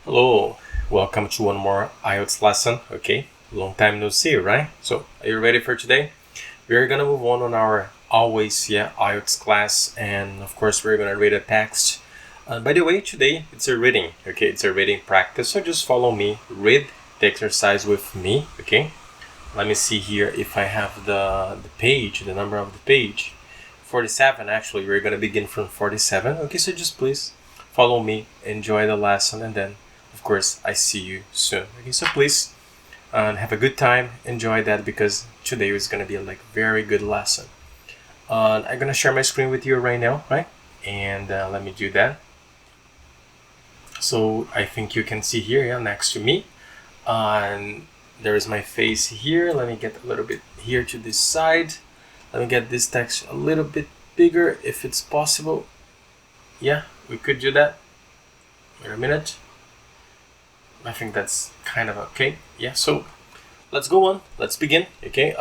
Hello, welcome to one more IELTS lesson. Okay, long time no see, right? So, are you ready for today? We're gonna move on our IELTS class, and of course, we're gonna read a text. By the way, today it's a reading. Okay, it's a reading practice. So just follow me, read the exercise with me. Okay, let me see here if I have the page, the number of the page. 47. Actually, we're gonna begin from 47. Okay, so just please follow me, enjoy the lesson, and then of course I see you soon. Okay, so please have a good time, enjoy that, because today is gonna be a very good lesson. I'm gonna share my screen with you right now, right? And let me do that. So I think you can see here, yeah, next to me. And there is my face here. Let me get a little bit here to this side. Let me get this text a little bit bigger if it's possible. Yeah, we could do that. Wait a minute. I think that's kind of okay. Yeah, so let's go on. Let's begin. Okay.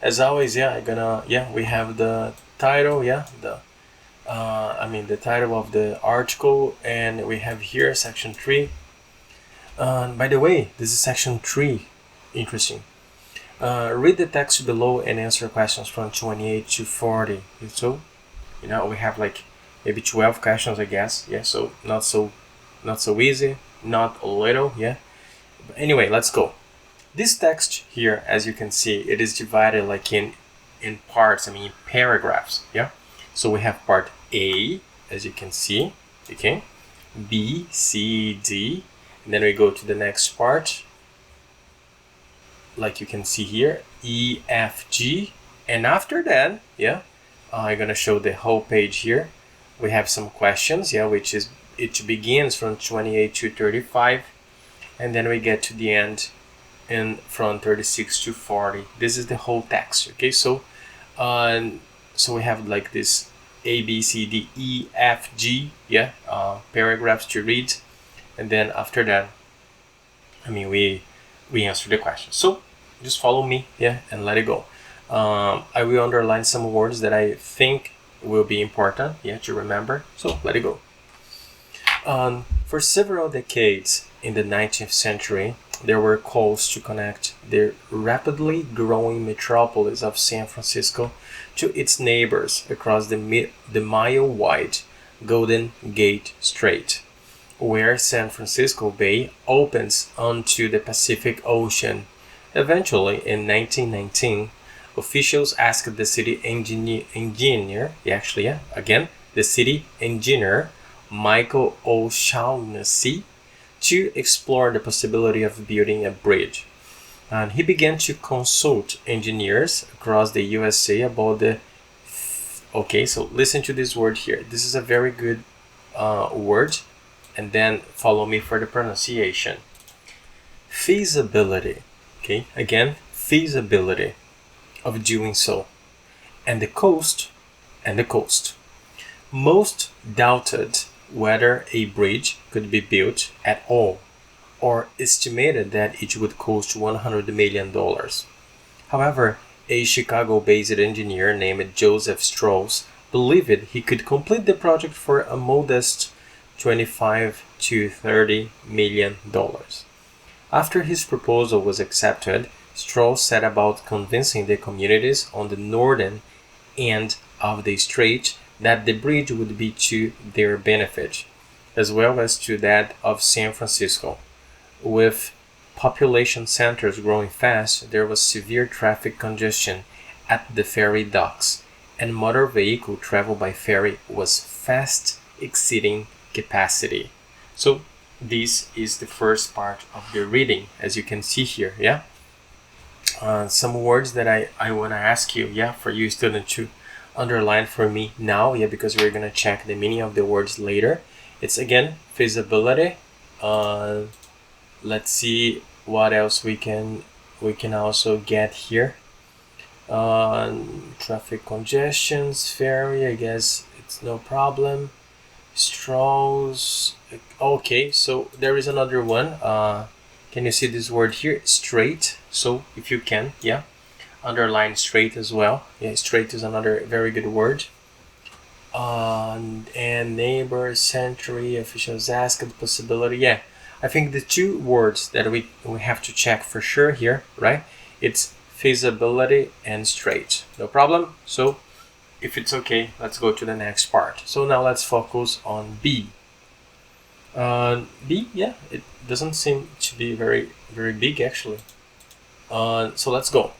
As always, we have the title. Yeah, the title of the article, and we have here section 3. By the way, this is section 3. Interesting. Read the text below and answer questions from 28 to 40. So, we have maybe 12 questions, I guess. Yeah, so not so easy, not a little, yeah. But anyway, let's go. This text here, as you can see, it is divided in parts, paragraphs, yeah. So we have part A, as you can see, okay, B, C, D, and then we go to the next part, like you can see here, E, F, G, and after that, yeah, I'm gonna show the whole page here. We have some questions, yeah, it begins from 28 to 35, and then we get to the end and from 36 to 40. This is the whole text, okay? So we have this A, B, C, D, E, F, G, yeah, paragraphs to read, and then after that, we answer the question. So just follow me, yeah, and let it go. I will underline some words that I think will be important, yeah, to remember. So let it go. For several decades in the 19th century, there were calls to connect the rapidly growing metropolis of San Francisco to its neighbors across the mile-wide Golden Gate Strait, where San Francisco Bay opens onto the Pacific Ocean. Eventually, in 1919, officials asked the city engineer, the city engineer, Michael O'Shaughnessy, to explore the possibility of building a bridge. And he began to consult engineers across the USA about the... Okay, so listen to this word here. This is a very good word, and then follow me for the pronunciation. Feasibility. Okay, again, feasibility of doing so. And the cost. Most doubted whether a bridge could be built at all, or estimated that it would cost $100 million. However, a Chicago-based engineer named Joseph Strauss believed he could complete the project for a modest $25 to $30 million. After his proposal was accepted, Strauss set about convincing the communities on the northern end of the strait that the bridge would be to their benefit, as well as to that of San Francisco. With population centers growing fast, there was severe traffic congestion at the ferry docks, and motor vehicle travel by ferry was fast exceeding capacity. So this is the first part of the reading, as you can see here, yeah? Some words that I want to ask you, yeah, for you student to underline for me now, yeah, because we're gonna check the meaning of the words later. It's again feasibility. Let's see what else we can also get here. Traffic congestions, ferry, I guess it's no problem. Strauss. Okay, so there is another one. Can you see this word here? Straight. So if you can, yeah, underline straight as well. Yeah, straight is another very good word. And neighbor, century, officials ask the possibility. Yeah, I think the two words that we have to check for sure here, right? It's feasibility and straight. No problem. So if it's okay, let's go to the next part. So now let's focus on B. B, yeah, it doesn't seem to be very big actually. So let's go.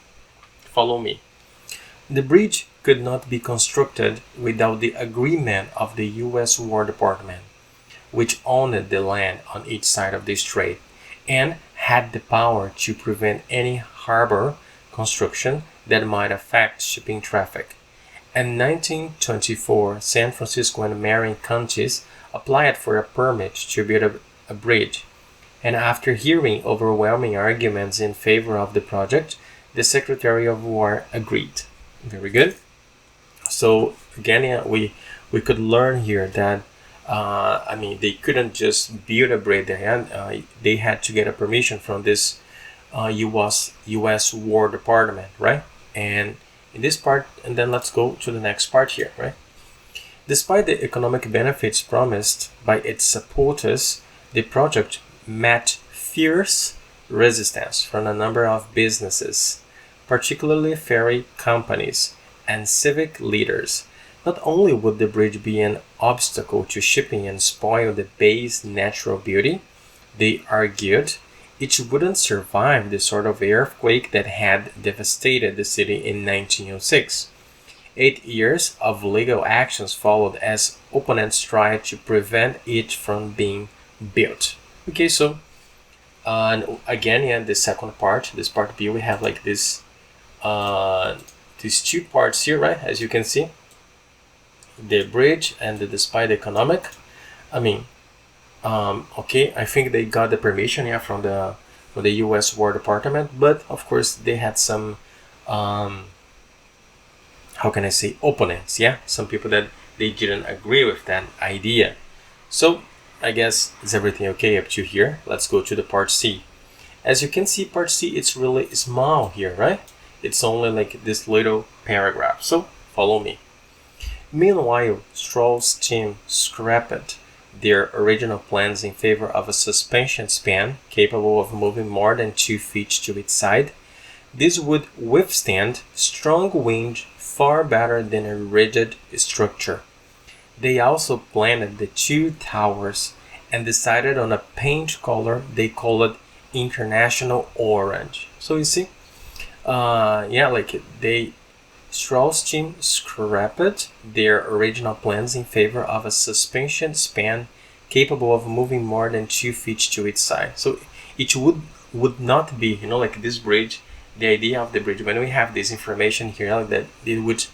Follow me. The bridge could not be constructed without the agreement of the U.S. War Department, which owned the land on each side of the strait and had the power to prevent any harbor construction that might affect shipping traffic. In 1924, San Francisco and Marin counties applied for a permit to build a bridge, and after hearing overwhelming arguments in favor of the project, the Secretary of War agreed. Very good. So again, yeah, we could learn here that they couldn't just build a bridge there. They had to get a permission from this U.S. War Department, right? And in this part, and then let's go to the next part here, right? Despite the economic benefits promised by its supporters, the project met fierce resistance from a number of businesses, particularly ferry companies and civic leaders. Not only would the bridge be an obstacle to shipping and spoil the bay's natural beauty, they argued it wouldn't survive the sort of earthquake that had devastated the city in 1906. 8 years of legal actions followed as opponents tried to prevent it from being built. Okay, so again, yeah, the second part, this part B, we have like this these two parts here, right? As you can see, the bridge and the despite economic. Okay, I think they got the permission, yeah, from the U.S. War Department, but of course they had some how can I say, opponents, yeah, some people that they didn't agree with that idea. So I guess is everything okay up to here? Let's go to the part C. As you can see, part C, it's really small here, right? It's only like this little paragraph. So follow me. Meanwhile, Stroll's team scrapped their original plans in favor of a suspension span capable of moving more than 2 feet to its side. This would withstand strong wind far better than a rigid structure. They also planned the 2 towers and decided on a paint color they called International Orange. So you see, Stroll's team scrapped their original plans in favor of a suspension span capable of moving more than 2 feet to its side. So it would not be, like this bridge, the idea of the bridge, when we have this information here, like that it would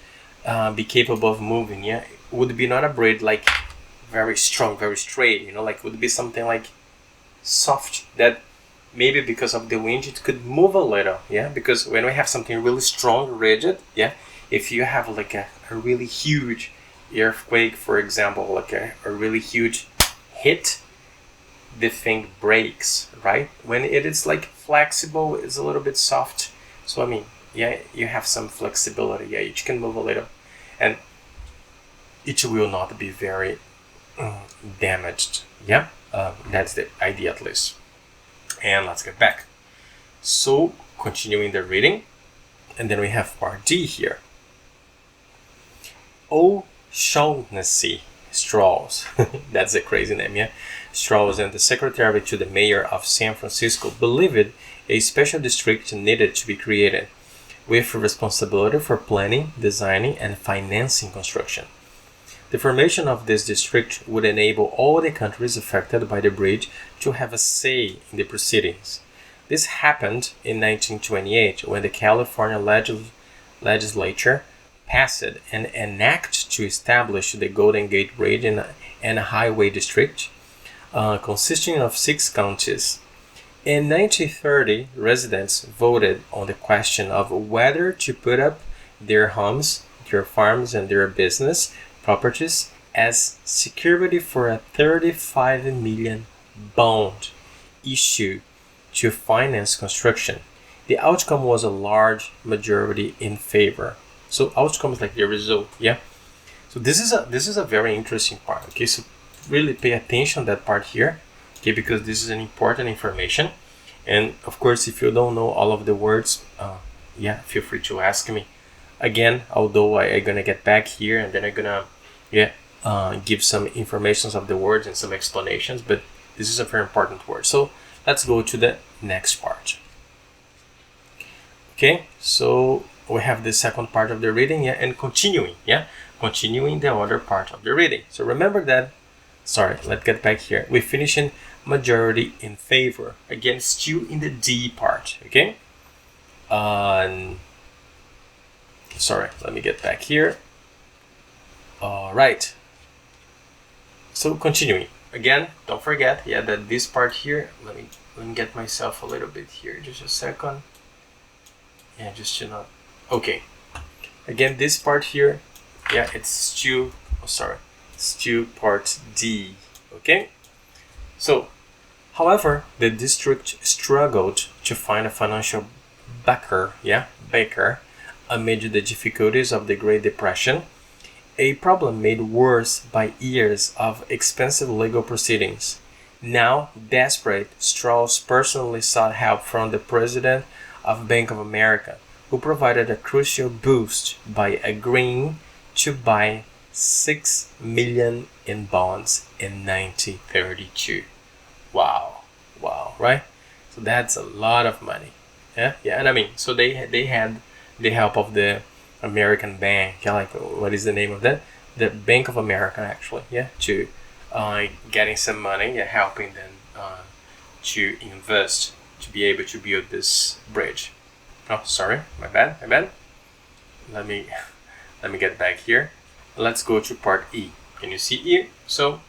be capable of moving, yeah, it would be not a bridge like very strong, very straight, like it would be something like soft that maybe because of the wind it could move a little, yeah, because when we have something really strong, rigid, yeah, if you have like a really huge earthquake, for example, like a really huge hit, the thing breaks, right? When it is like flexible, it's a little bit soft. So you have some flexibility, yeah, it can move a little and it will not be very damaged, yeah. That's the idea at least. And let's get back. So continuing the reading, and then we have part D here. O'Shaughnessy Strauss, that's a crazy name, yeah. Strauss and the secretary to the mayor of San Francisco believed a special district needed to be created, with responsibility for planning, designing, and financing construction. The formation of this district would enable all the countries affected by the bridge to have a say in the proceedings. This happened in 1928 when the California legislature passed an act to establish the Golden Gate Bridge and Highway District, consisting of 6 counties. In 1930, residents voted on the question of whether to put up their homes, their farms, and their business properties as security for a $35 million bond issued to finance construction. The outcome was a large majority in favor. So outcome is like the result, yeah. So this is a very interesting part. Okay, so really pay attention to that part here. Okay, because this is an important information. And of course, if you don't know all of the words, yeah, feel free to ask me again. Although I'm gonna get back here and then I'm gonna give some informations of the words and some explanations. But this is a very important word. So let's go to the next part. Okay, so we have the second part of the reading, and continuing the other part of the reading. So remember that. Sorry, let's get back here. We finish in majority in favor. Again, still in the D part. Okay. Sorry, let me get back here. All right. So continuing again. Don't forget, that this part here. Let me get myself a little bit here. Just a second. Yeah, just to not. Okay. Again, this part here. Yeah, it's still. Oh, sorry. Still part D. Okay. So, however, the district struggled to find a financial backer amid the difficulties of the Great Depression, a problem made worse by years of expensive legal proceedings. Now desperate, Strauss personally sought help from the president of Bank of America, who provided a crucial boost by agreeing to buy $6 million in bonds in 1932. Wow, right? So that's a lot of money. Yeah, and I mean, so they had the help of the American bank. Yeah, like what is the name of that? The Bank of America, actually. Yeah, to getting some money, helping them to invest to be able to build this bridge. Oh, sorry, my bad. Let me get back here. Let's go to part E. Can you see E? So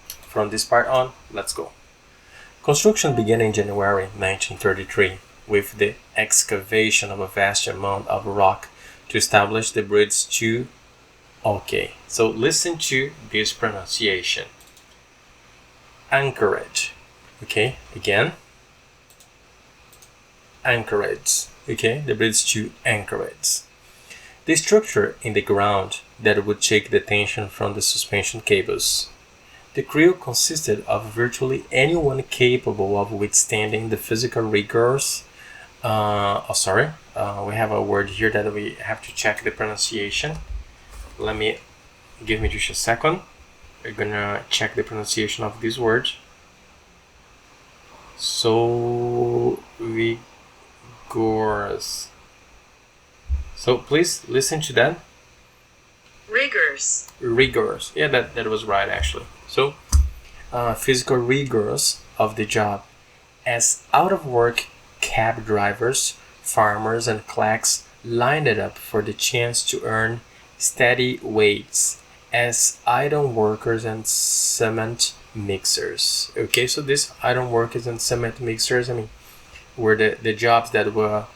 from this part on, let's go. Construction began in January 1933 with the excavation of a vast amount of rock to establish the bridge to. Okay, so listen to this pronunciation. Anchorage. Okay, again. Anchorage. Okay, the bridge to Anchorage. The structure in the ground that would take the tension from the suspension cables. The crew consisted of virtually anyone capable of withstanding the physical rigors. We have a word here that we have to check the pronunciation. Give me just a second. We're gonna check the pronunciation of this word. So rigorous. So please listen to that. Rigors. Yeah, that was right actually. So physical rigors of the job, as out of work cab drivers, farmers, and clerks lined it up for the chance to earn steady wages as iron workers and cement mixers. Okay, so these iron workers and cement mixers, I mean, were the jobs that were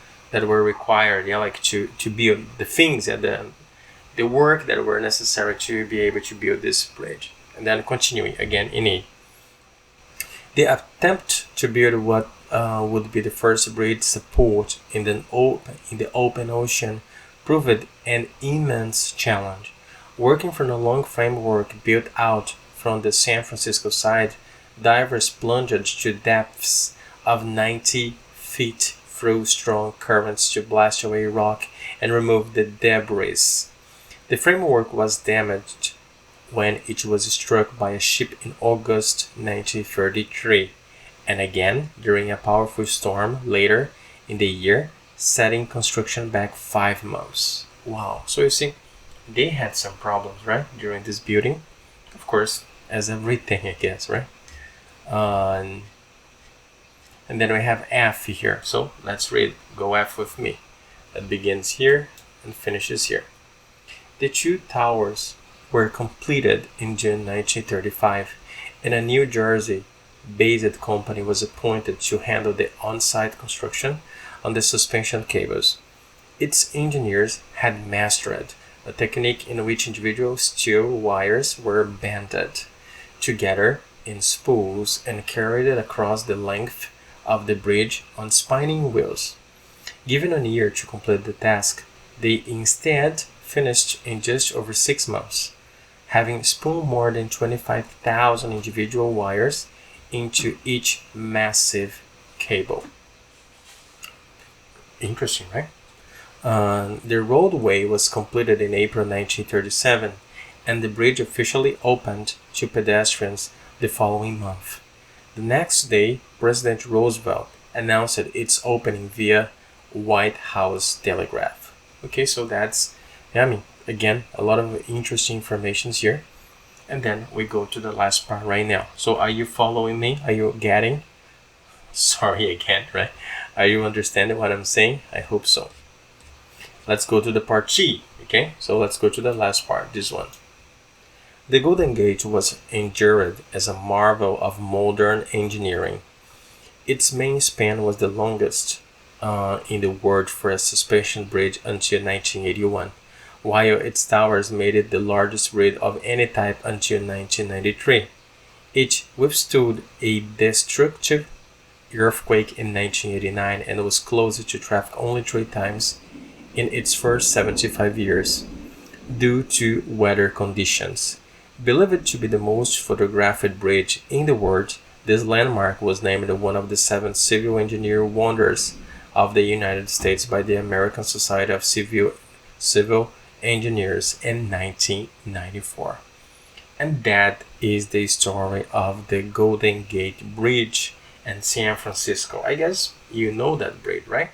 required, like to build the things and the work that were necessary to be able to build this bridge. And then continuing again in E. The attempt to build what would be the first bridge support in the open ocean proved an immense challenge. Working from a long framework built out from the San Francisco side, divers plunged to depths of 90 feet through strong currents to blast away rock and remove the debris. The framework was damaged when it was struck by a ship in August 1933, and again during a powerful storm later in the year, setting construction back 5 months. Wow. So you see, they had some problems, right, during this building. Of course, as everything, I guess, right? And then we have F here. So let's read. Go F with me. That begins here and finishes here. The 2 towers were completed in June 1935, and a New Jersey-based company was appointed to handle the on-site construction on the suspension cables. Its engineers had mastered a technique in which individual steel wires were banded together in spools and carried across the length of the bridge on spinning wheels. Given a year to complete the task, they instead finished in just over 6 months, having spun more than 25,000 individual wires into each massive cable. Interesting, right? The roadway was completed in April 1937, and the bridge officially opened to pedestrians the following month. The next day, President Roosevelt announced its opening via White House telegraph. Okay, so that's, again, a lot of interesting information here. And then we go to the last part right now. So are you following me? Are you getting? Sorry again, right? Are you understanding what I'm saying? I hope so. Let's go to the part C, okay? So let's go to the last part, this one. The Golden Gate was endured as a marvel of modern engineering. Its main span was the longest in the world for a suspension bridge until 1981, while its towers made it the largest bridge of any type until 1993. It withstood a destructive earthquake in 1989 and was closed to traffic only 3 times in its first 75 years due to weather conditions. Believed to be the most photographed bridge in the world, this landmark was named one of the 7 civil engineer wonders of the United States by the American Society of Civil Engineers in 1994. And that is the story of the Golden Gate Bridge in San Francisco. I guess you know that bridge, right?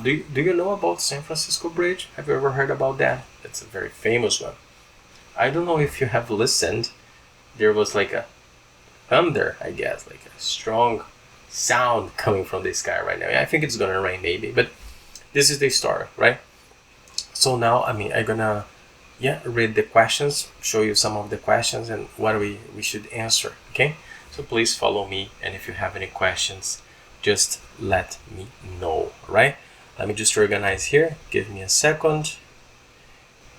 Do you know about San Francisco Bridge? Have you ever heard about that? It's a very famous one. I don't know if you have listened. There was like a thunder, I guess, like a strong sound coming from the sky right now. I think it's gonna rain maybe, but this is the story, right? So now, I'm gonna read the questions, show you some of the questions and what we should answer, okay? So please follow me, and if you have any questions, just let me know, right? Let me just organize here. Give me a second.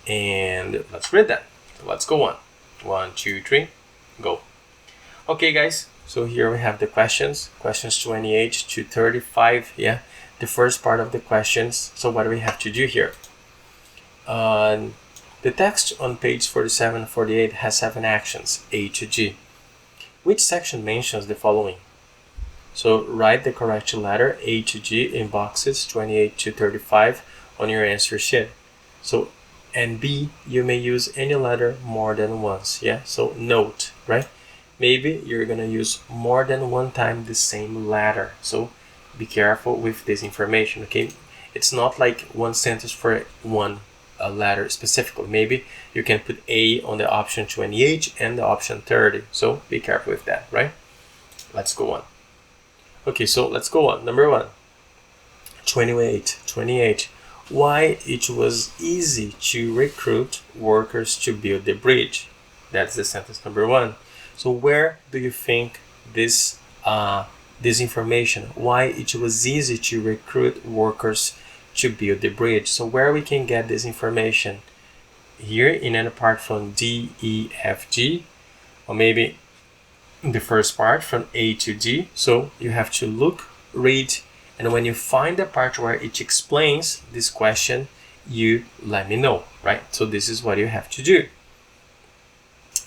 And let's read that. So let's go on. 1, 2, 3, go. Okay, guys. So here we have the questions. Questions 28 to 35. Yeah, the first part of the questions. So what do we have to do here? The text on page 47 and 48 has 7 actions, A to G. Which section mentions the following? So write the correct letter A to G in boxes 28 to 35 on your answer sheet. So, and B, you may use any letter more than once. Yeah, so note, right? Maybe you're gonna use more than one time the same letter. So be careful with this information, okay? It's not like one sentence for one letter specifically. Maybe you can put A on the option 28 and the option 30. So be careful with that, right? Let's go on. Okay, so let's go on. Number 1, 28. Why it was easy to recruit workers to build the bridge. That's the sentence number 1. So where do you think this information, why it was easy to recruit workers to build the bridge? So where we can get this information? Here in and apart from D, E, F, G, or maybe the first part from A to D. So you have to look, read, and when you find the part where it explains this question, you let me know, right? So this is what you have to do.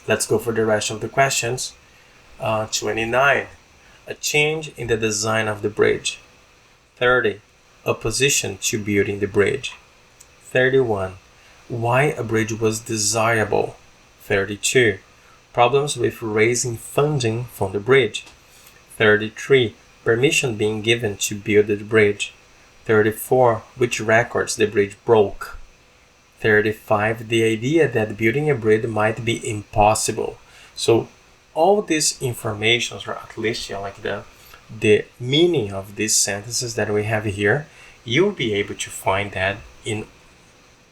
Let's go for the rest of the questions. 29, a change in the design of the bridge. 30, opposition to building the bridge. 31, why a bridge was desirable. 32, problems with raising funding for the bridge. 33, permission being given to build the bridge. 34, which records the bridge broke. 35, the idea that building a bridge might be impossible. So all this information, or at least like the meaning of these sentences that we have here, you'll be able to find that in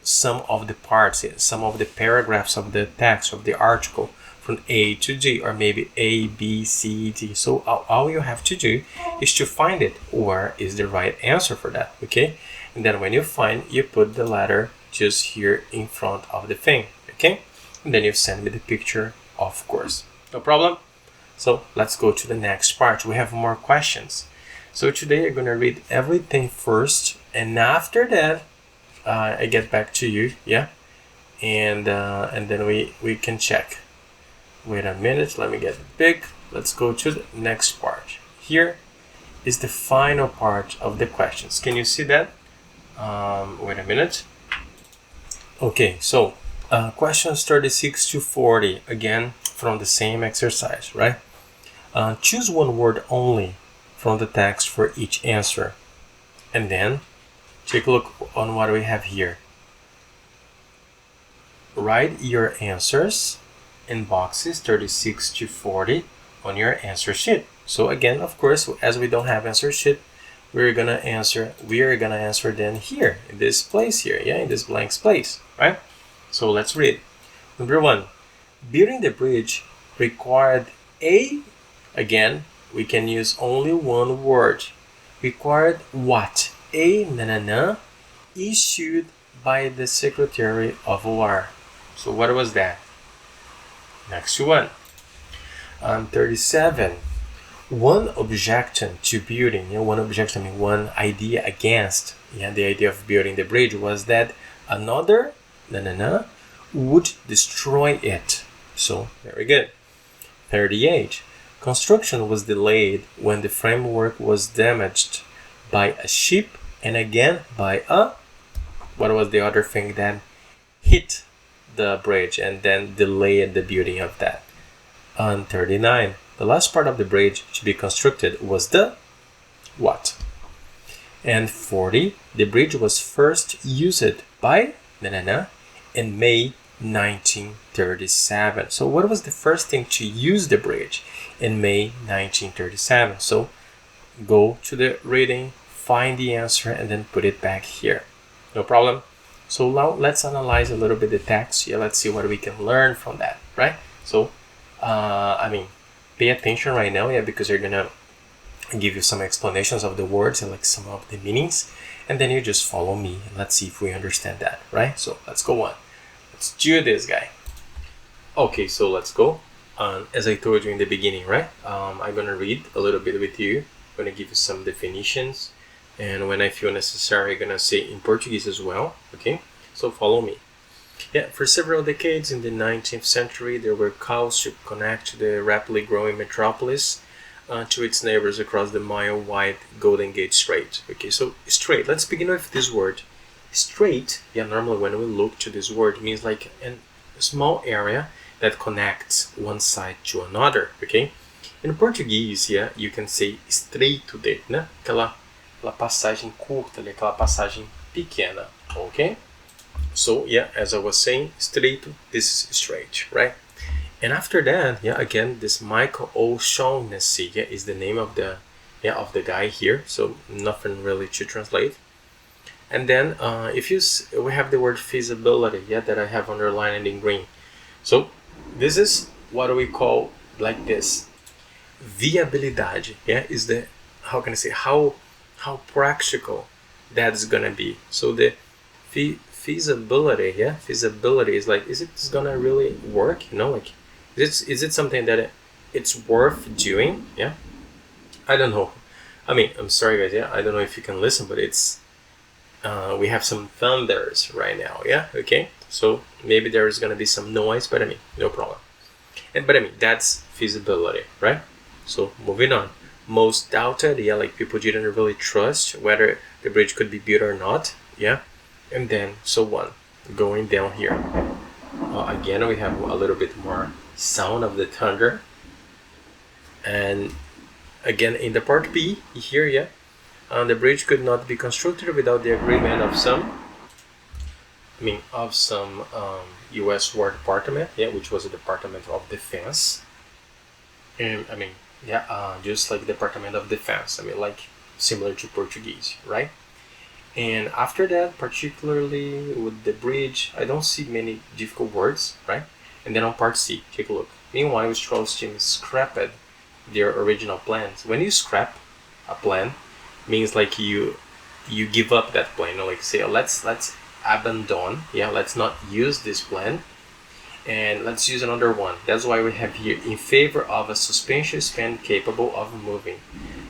some of the parts, some of the paragraphs of the text of the article from A to G, or maybe A, B, C, D. So all you have to do is to find it, where is the right answer for that, okay? And then when you find, you put the letter just here in front of the thing, okay? And then you send me the picture, of course. No problem? So let's go to the next part. We have more questions. So today I'm gonna read everything first, and after that, I get back to you, yeah, and then we can check. Wait a minute, let me get big. Let's go to the next part. Here is the final part of the questions. Can you see that? Wait a minute. Okay, so questions 36 to 40, again from the same exercise, right? Choose one word only from the text for each answer. And then take a look on what we have here. Write your answers in boxes 36 to 40 on your answer sheet. So again, of course, as we don't have answer sheet, we're gonna answer then here in this place here, yeah, in this blank space, right? So let's read. Number 1, building the bridge required a, again, we can use only one word. Required what? A issued by the Secretary of War. So what was that? Next one. 37. One objection to building, one idea against, the idea of building the bridge was that another would destroy it. So very good. 38. Construction was delayed when the framework was damaged by a ship and again by a, what was the other thing that hit the bridge and then delayed the building of that? On 39, the last part of the bridge to be constructed was the what? And 40, the bridge was first used by in May 1937. So what was the first thing to use the bridge in May 1937? So go to the reading, find the answer, and then put it back here. No problem. So now let's analyze a little bit the text. Yeah, let's see what we can learn from that, right? So, pay attention right now, yeah, because they're gonna give you some explanations of the words and like some of the meanings, and then you just follow me and let's see if we understand that, right? So let's go on. Let's do this, guy. Okay, so let's go. As I told you in the beginning, right? I'm gonna read a little bit with you. I'm gonna give you some definitions, and when I feel necessary, I'm gonna say in Portuguese as well. Okay, so follow me. Yeah, for several decades in the 19th century, there were calls to connect the rapidly growing metropolis to its neighbors across the mile-wide Golden Gate Strait. Okay, so strait. Let's begin with this word. Strait, yeah, normally when we look to this word, it means like a small area that connects one side to another, okay? In Portuguese, yeah, you can say estreito de, né? Aquela passagem curta, aquela passagem pequena, okay? So, yeah, as I was saying, estreito, this is straight, right? And after that, yeah, again, this Michael O'Shaughnessy, yeah, is the name of the guy here. So nothing really to translate. And then we have the word feasibility, yeah, that I have underlined in green. So this is what we call like this. Viabilidade, yeah, is the, how can I say, how practical that is gonna be. So the feasibility, yeah, feasibility is like, is it gonna really work? You know, like, is it something that it's worth doing? Yeah, I don't know. I mean, I'm sorry guys, yeah, I don't know if you can listen, but it's we have some thunders right now, yeah, okay, so maybe there is gonna be some noise, but I mean, no problem. But I mean, that's feasibility, right? So moving on. Most doubted, yeah, like people didn't really trust whether the bridge could be built or not, yeah, and then so on. Going down here, again we have a little bit more sound of the thunder, and again in the part B here, yeah, the bridge could not be constructed without the agreement of some U.S. War Department, yeah, which was the Department of Defense, and I mean, yeah, just like Department of Defense, I mean, like similar to Portuguese, right? And after that, particularly with the bridge, I don't see many difficult words, right? And then on part C, take a look. Meanwhile, Strauss team scrapped their original plans. When you scrap a plan, means like you give up that plan, you know, like say, let's abandon, yeah, let's not use this plan, and let's use another one. That's why we have here in favor of a suspension span capable of moving.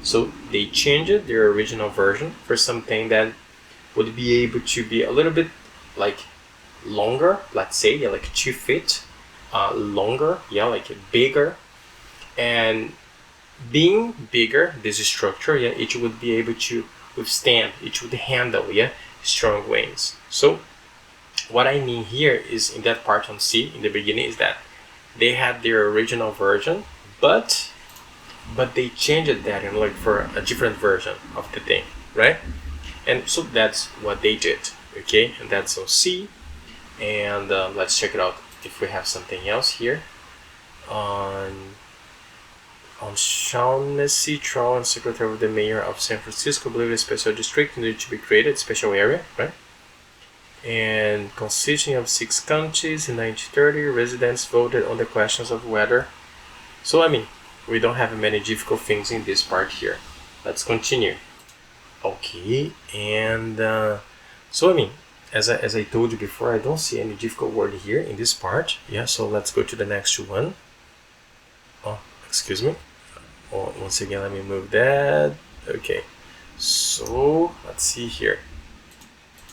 So they changed their original version for something that would be able to be a little bit like longer, let's say, yeah, like 2 feet longer, yeah, like bigger. And being bigger, this structure, yeah, it would be able to withstand, it would handle, yeah, strong winds. So what I mean here is, in that part on C in the beginning, is that they had their original version, but they changed that, you know, like for a different version of the thing, right? And so that's what they did, okay? And that's on C. And let's check it out if we have something else here. On Shaughnessy, Troll, Secretary of the Mayor of San Francisco, believe a special district needed to be created, special area, right? And consisting of 6 counties in 1930, residents voted on the questions of whether. So I mean, we don't have many difficult things in this part here. Let's continue. Okay, and so I mean, as I told you before, I don't see any difficult word here in this part. Yeah, so let's go to the next one. Oh, excuse me. Oh, once again, let me move that. Okay, so let's see here.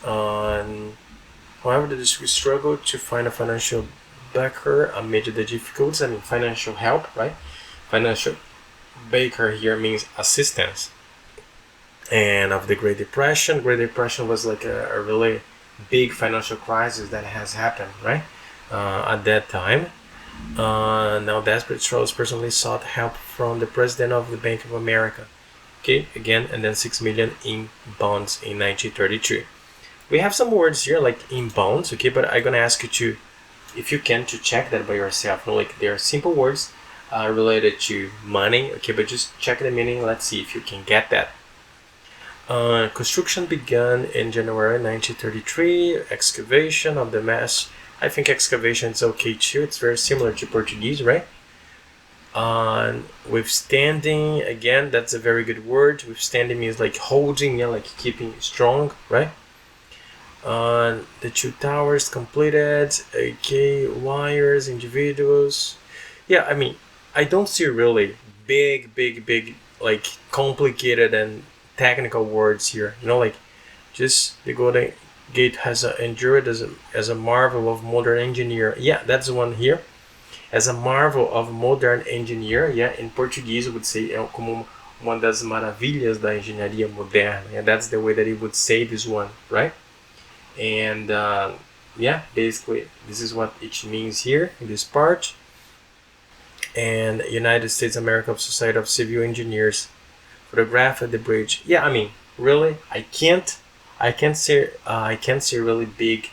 However, the district struggled to find a financial backer amid the difficulties. I mean, financial help, right? Financial backer here means assistance. And of the Great Depression. Great Depression was like a really big financial crisis that has happened, right? At that time. Now desperate Charles personally sought help from the president of the Bank of America. Okay, again, and then 6 million in bonds in 1932. We have some words here like in bonds, okay, but I'm gonna ask you to, if you can, to check that by yourself. You know, like they are simple words related to money, okay, but just check the meaning. Let's see if you can get that. Construction began in January 1933. Excavation of the mass. I think excavation is okay too. It's very similar to Portuguese, right? Withstanding, again, that's a very good word. Withstanding means like holding, yeah, like keeping strong, right? The 2 towers completed. Okay, wires, individuals. Yeah, I mean, I don't see really big, like complicated and technical words here. You know, like just the Golden Gate has endured as a marvel of modern engineer. Yeah, that's the one here. As a marvel of modern engineer. Yeah, in Portuguese we would say como uma das maravilhas da engenharia moderna. Yeah, that's the way that he would say this one, right? And yeah, basically this is what it means here in this part. And United States American Society of Civil Engineers photographed the bridge. Yeah, I mean, really, I can't see really big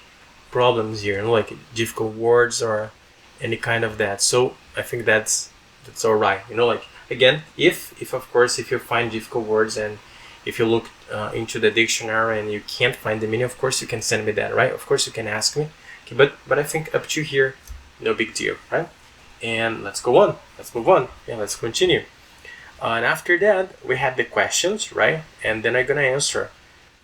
problems here, you know, like difficult words or any kind of that. So I think that's all right. You know, like again, if of course if you find difficult words and if you look into the dictionary and you can't find the meaning, of course you can send me that, right? Of course you can ask me. Okay, but I think up to here, no big deal, right? And let's go on. Let's move on. Yeah, let's continue. And after that, we have the questions, right? And then I'm gonna answer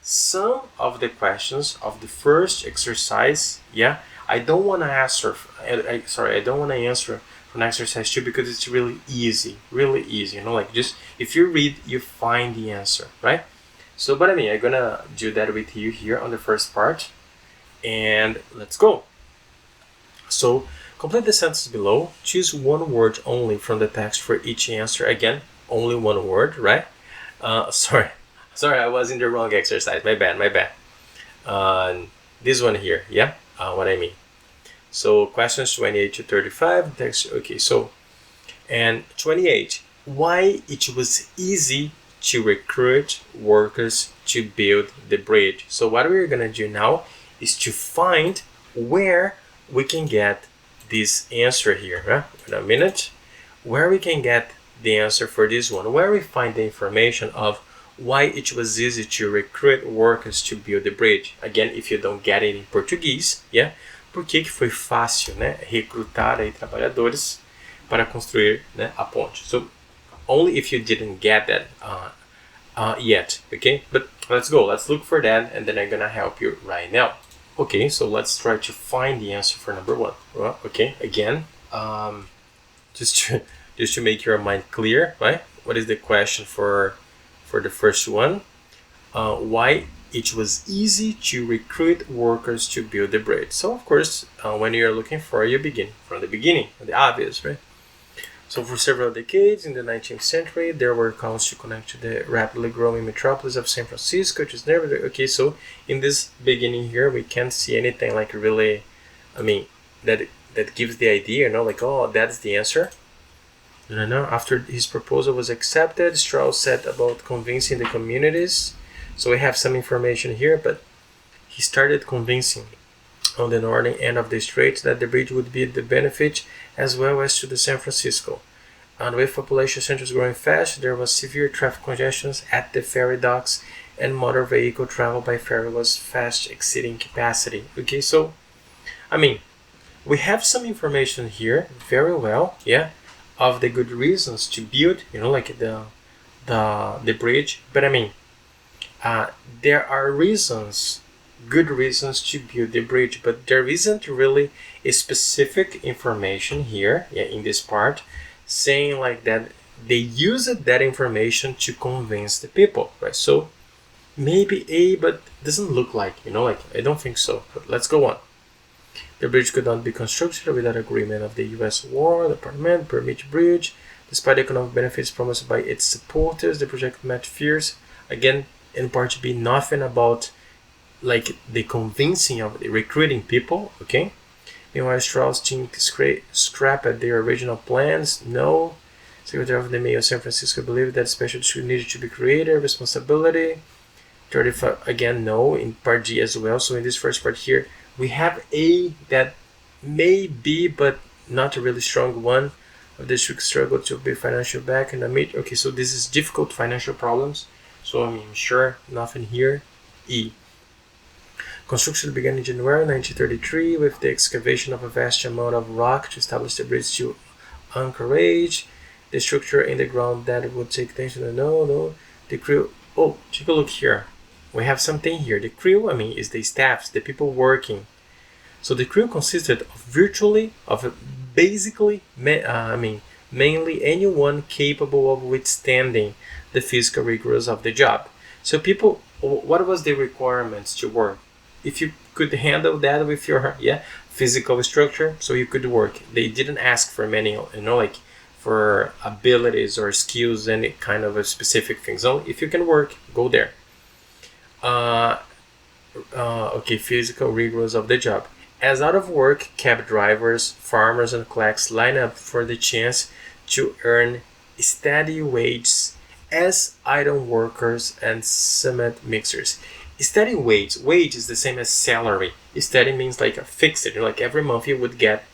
some of the questions of the first exercise. Yeah, I don't want to answer. I don't want to answer from exercise 2 because it's really easy. You know, like just if you read, you find the answer, right? So, but I mean, I'm gonna do that with you here on the first part, and let's go. So, complete the sentence below. Choose one word only from the text for each answer. Again, only one word, right? Sorry, I was in the wrong exercise. My bad. This one here, yeah. What I mean. So questions 28 to 35. Text. Okay. So, and 28. Why it was easy to recruit workers to build the bridge. So what we're gonna do now is to find where we can get this answer here. Right? In a minute, where we can get the answer for this one, where we find the information of why it was easy to recruit workers to build the bridge. Again, if you don't get it in português, yeah? Por que foi fácil, né, recrutar aí trabalhadores para construir, né, a ponte? So, only if you didn't get that yet, okay? But let's go, let's look for that, and then I'm gonna help you right now. Okay, so let's try to find the answer for number 1. Okay, again, just to make your mind clear, right? What is the question for the first one? Why it was easy to recruit workers to build the bridge. So of course, when you're looking for, you begin from the beginning, the obvious, right? So for several decades in the 19th century, there were calls to connect to the rapidly growing metropolis of San Francisco, which is never okay. So in this beginning here, we can't see anything like really, that gives the idea, like, oh, that's the answer. No. After his proposal was accepted, Strauss set about convincing the communities. So we have some information here, but he started convincing on the northern end of the strait that the bridge would be the benefit as well as to the San Francisco. And with population centers growing fast, there was severe traffic congestions at the ferry docks, and motor vehicle travel by ferry was fast exceeding capacity. Okay, so we have some information here very well, of the good reasons to build, like the bridge. But there are good reasons to build the bridge, but there isn't really a specific information here, in this part, saying like that they used that information to convince the people, right? So maybe A, but doesn't look like, I don't think so. But let's go on. The bridge could not be constructed without agreement of the U.S. War Department permit bridge. Despite the economic benefits promised by its supporters, the project met fears. Again, in part B, nothing about like the convincing of the recruiting people, okay? Meanwhile, Strauss' team scrapped their original plans. No. Secretary of the Mayor of San Francisco believed that special district needed to be created. Responsibility. 35, again, no, in part G as well. So in this first part here, we have A that may be, but not a really strong one. Of the district struggle to be financial back in the mid. Okay, so this is difficult financial problems. So I'm sure nothing here. E. Construction began in January 1933 with the excavation of a vast amount of rock to establish the bridge to Anchorage. The structure in the ground that would take attention to the crew. Oh, take a look here. We have something here. The crew, is the staffs, the people working. So the crew consisted of basically, mainly anyone capable of withstanding the physical rigors of the job. So people, what was the requirements to work? If you could handle that with your physical structure, so you could work. They didn't ask for many, like for abilities or skills, any kind of a specific thing. So if you can work, go there. Okay, physical rigors of the job. As out of work, cab drivers, farmers, and clerks line up for the chance to earn steady wages as iron workers and cement mixers. Steady wage is the same as salary. Steady means like a fixed, like every month you would get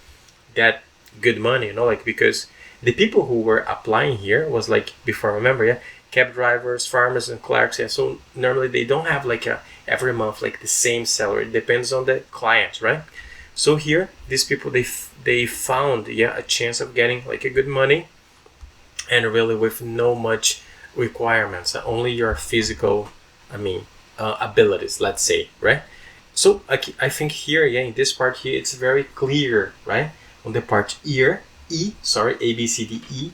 that good money, because the people who were applying here was like before, remember, cab drivers, farmers, and clerks. So normally they don't have like every month like the same salary. It depends on the client, right? So here, these people they found a chance of getting like a good money, and really with no much requirements, only your physical, abilities, let's say, right? So I think here, in this part here, it's very clear, right? On the part A, B, C, D, E,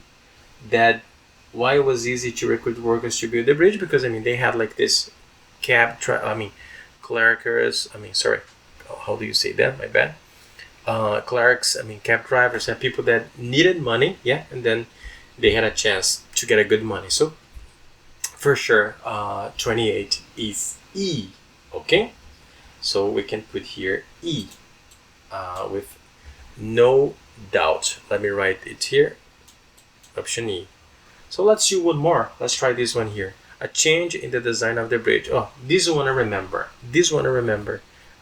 that why it was easy to recruit workers to build the bridge, because they had like this clerks, how do you say that? My bad. Clerks, cab drivers, and people that needed money, and then they had a chance to get a good money. So for sure, 28 is E, okay? So we can put here E with no doubt. Let me write it here, option E. So let's do one more. Let's try this one here. A change in the design of the bridge. Oh, this one I remember.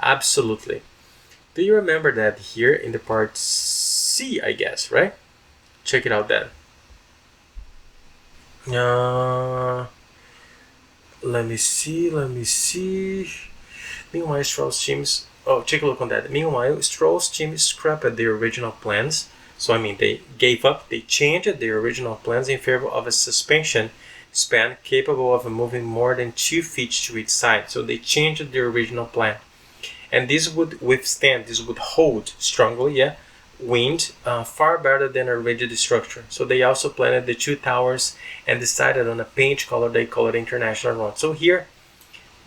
Absolutely. Do you remember that here in the part C, I guess, right? Check it out then. Let me see. Meanwhile, Strauss teams. Oh, take a look on that. Meanwhile, Strauss team scrapped their original plans. So they gave up. They changed their original plans in favor of a suspension span capable of moving more than 2 feet to each side. So they changed their original plan, and this would hold strongly, wind far better than a rigid structure. So they also planned the 2 towers and decided on a paint color they called International Road. So here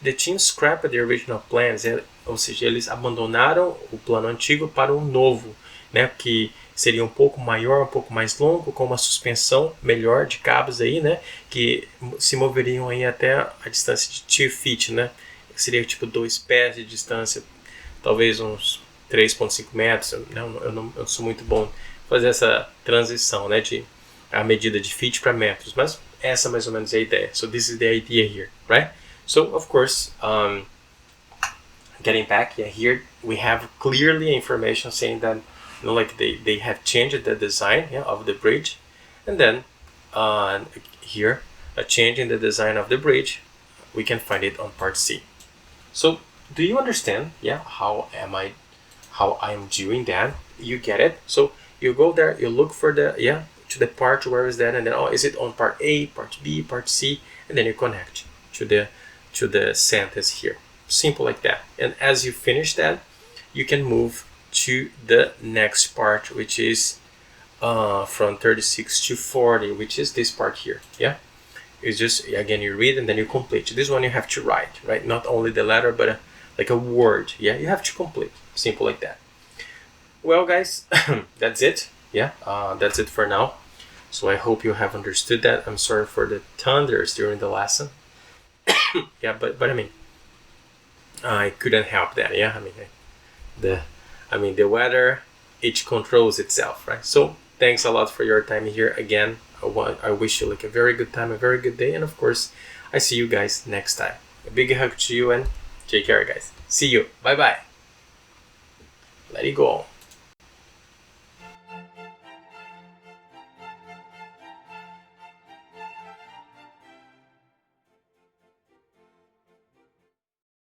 the team scrapped the original plans, ou seja, eles abandonaram o plano antigo para um novo, né, que seria um pouco maior, um pouco mais longo, com uma suspensão melhor de cabos aí, né, que se moveriam aí até a distância de 2 feet, né, seria tipo 2 pés de distância, talvez uns 3,5 metros, eu não sou muito bom fazer essa transição, né, de a medida de feet para metros, mas essa mais ou menos é a ideia. So this is the idea here, right? So of course, getting back, yeah, here we have clearly information saying that, like they have changed the design, yeah, of the bridge, and then here a change in the design of the bridge, we can find it on part C. So do you understand, yeah, how I'm doing that? You get it? So you go there, you look for the, yeah, to the part where is that, and then, oh, is it on part A, part B, part C, and then you connect to the sentence here. Simple like that. And as you finish that, you can move to the next part, which is from 36 to 40, which is this part here. Yeah, it's just, again, you read and then you complete. This one you have to write, right? Not only the letter, but like a word. Yeah, you have to complete. Simple like that. Well, guys, that's it. Yeah, that's it for now. So I hope you have understood that. I'm sorry for the thunders during the lesson. Yeah, but I mean, I couldn't help that. Yeah, I mean the weather, it controls itself, right? So thanks a lot for your time here again. I wish you like a very good time, a very good day, and of course, I see you guys next time. A big hug to you and take care, guys. See you. Bye bye. Let it go.